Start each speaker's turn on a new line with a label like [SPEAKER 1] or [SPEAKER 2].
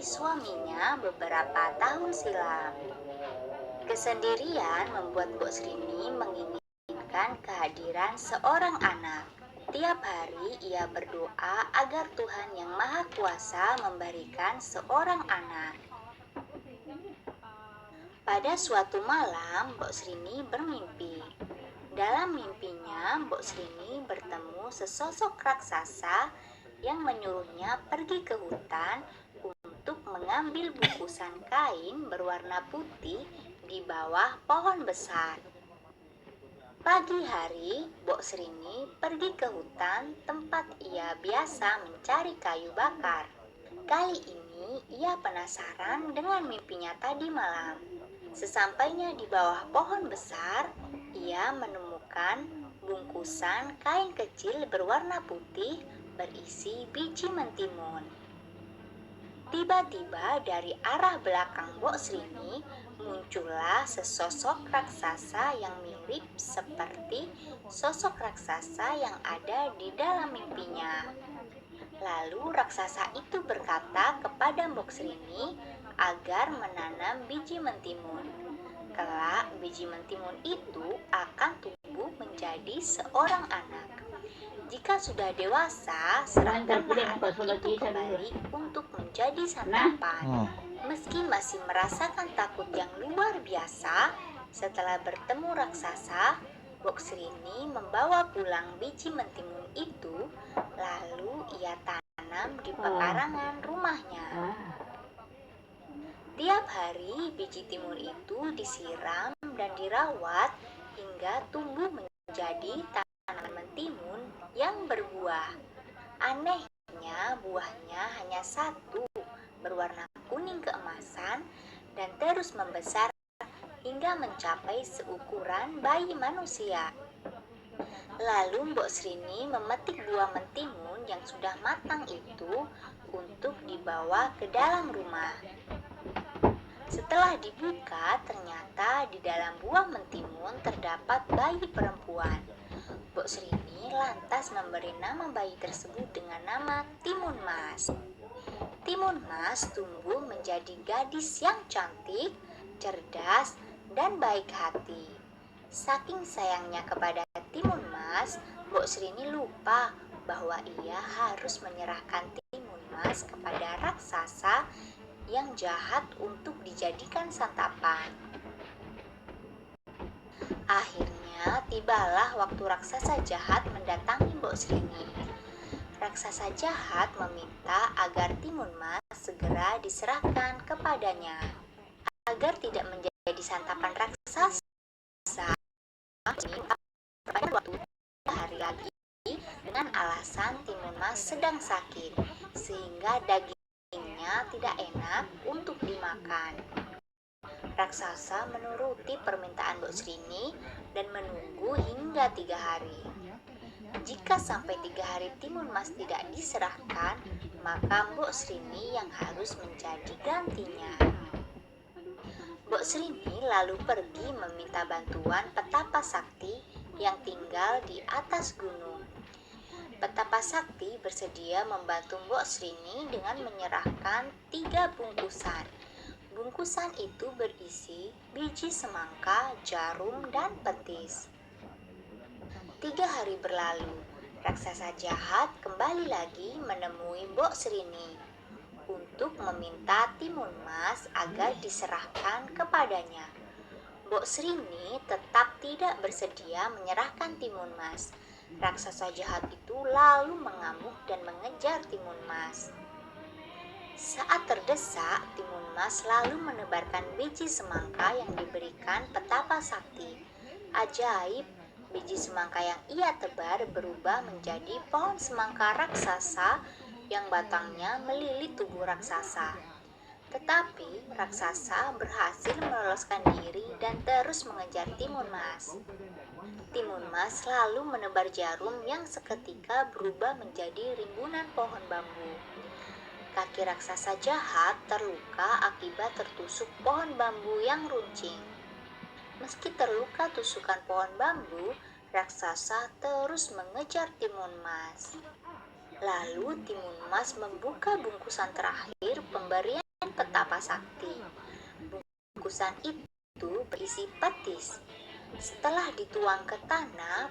[SPEAKER 1] suaminya beberapa tahun silam. Kesendirian membuat Mbok Srini menginginkan kehadiran seorang anak. Tiap hari ia berdoa agar Tuhan Yang Maha Kuasa memberikan seorang anak. Pada suatu malam, Mbok Srini bermimpi. Dalam mimpinya, Mbok Srini bertemu sesosok raksasa yang menyuruhnya pergi ke hutan untuk mengambil bungkusan kain berwarna putih di bawah pohon besar. Pagi hari, Mbok Srini pergi ke hutan tempat ia biasa mencari kayu bakar. Kali ini ia penasaran dengan mimpinya tadi malam. Sesampainya di bawah pohon besar, ia menemukan bungkusan kain kecil berwarna putih berisi biji mentimun. Tiba-tiba dari arah belakang Mbok Srini muncullah sesosok raksasa yang mirip seperti sosok raksasa yang ada di dalam mimpinya. Lalu raksasa itu berkata kepada Mbok Srini agar menanam biji mentimun. Kelak biji mentimun itu akan tumbuh menjadi seorang anak. Jika sudah dewasa, serahkanlah anak itu kembali untuk menjadi santapan. Meski masih merasakan takut yang luar biasa, setelah bertemu raksasa, Mbok Srini membawa pulang biji mentimun itu, lalu ia tanam di pekarangan rumahnya. Tiap hari biji timun itu disiram dan dirawat hingga tumbuh menjadi tanaman mentimun yang berbuah. Anehnya, buahnya hanya satu, berwarna kuning keemasan dan terus membesar hingga mencapai seukuran bayi manusia. Lalu Mbok Srini memetik buah mentimun yang sudah matang itu untuk dibawa ke dalam rumah. Setelah dibuka, ternyata di dalam buah mentimun terdapat bayi perempuan. Mbok Srini lantas memberi nama bayi tersebut dengan nama Timun Mas. Timun Mas tumbuh menjadi gadis yang cantik, cerdas, dan baik hati. Saking sayangnya kepada Timun Mas, Mbok Srini lupa bahwa ia harus menyerahkan Timun Mas kepada raksasa yang jahat untuk dijadikan santapan. Akhirnya tibalah waktu raksasa jahat mendatangi Mbok Srini. Raksasa jahat meminta agar Timun Mas segera diserahkan kepadanya. Agar tidak menjadi santapan raksasa, pada waktu 3 hari lagi dengan alasan Timun Mas sedang sakit, sehingga dagingnya tidak enak untuk dimakan. Raksasa menuruti permintaan Mbok Srini dan menunggu hingga 3 hari. Jika sampai 3 hari Timun Mas tidak diserahkan, maka Mbok Srini yang harus menjadi gantinya. Mbok Srini lalu pergi meminta bantuan Petapa Sakti yang tinggal di atas gunung. Petapa Sakti bersedia membantu Mbok Srini dengan menyerahkan 3 bungkusan. Bungkusan itu berisi biji semangka, jarum, dan petis. 3 hari berlalu, raksasa jahat kembali lagi menemui Mbok Srini untuk meminta Timun Mas agar diserahkan kepadanya. Mbok Srini tetap tidak bersedia menyerahkan Timun Mas. Raksasa jahat itu lalu mengamuk dan mengejar Timun Mas. Saat terdesak, Timun Mas lalu menebarkan biji semangka yang diberikan Petapa Sakti. Ajaib, biji semangka yang ia tebar berubah menjadi pohon semangka raksasa yang batangnya melilit tubuh raksasa. Tetapi raksasa berhasil meloloskan diri dan terus mengejar Timun Mas. Timun Mas lalu menebar jarum yang seketika berubah menjadi rimbunan pohon bambu. Kaki raksasa jahat terluka akibat tertusuk pohon bambu yang runcing. Meski terluka tusukan pohon bambu, raksasa terus mengejar Timun Mas. Lalu Timun Mas membuka bungkusan terakhir pemberian petapa sakti. Bungkusan itu berisi petis. Setelah dituang ke tanah,